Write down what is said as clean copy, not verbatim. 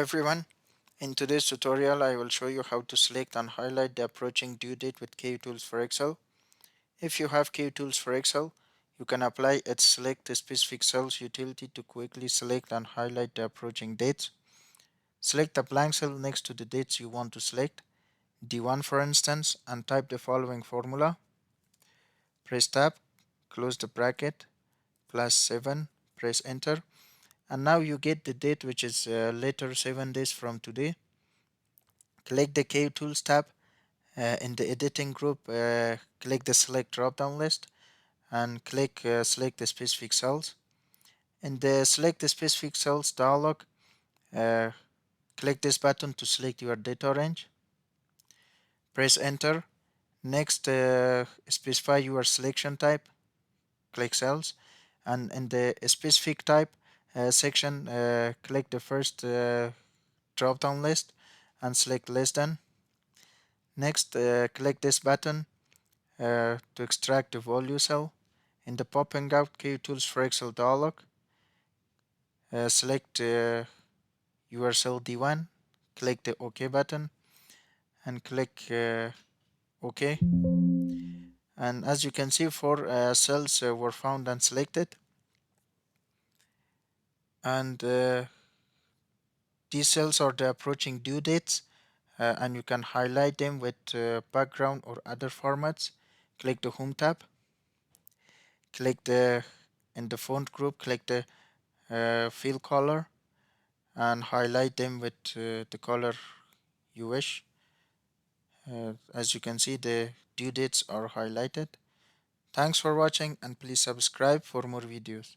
everyone. In today's tutorial, I will show you how to select and highlight the approaching due date with Kutools for Excel. If you have Kutools for Excel, you can apply its select the specific cells utility to quickly select and highlight the approaching dates. Select the blank cell next to the dates you want to select, D1 for instance, and type the following formula. Press tab, close the bracket, +7, press enter, and now you get the date which is later 7 days from today. Click the Kutools tab. In the editing group, click the select drop down list and click select the specific cells. In the select the specific cells dialog, uh, click this button to select your data range. Press enter. Next, specify your selection type. Click cells, and in the specific type section, click the first drop down list and select less than. Next, click this button to extract the value cell. In the popping out Kutools for Excel dialog, select your cell D1, click the OK button, and click OK. And as you can see, four cells were found and selected. And these cells are the approaching due dates, and you can highlight them with background or other formats. Click the Home tab. Click in the font group, click the fill color and highlight them with the color you wish. As you can see, the due dates are highlighted. Thanks for watching, and please subscribe for more videos.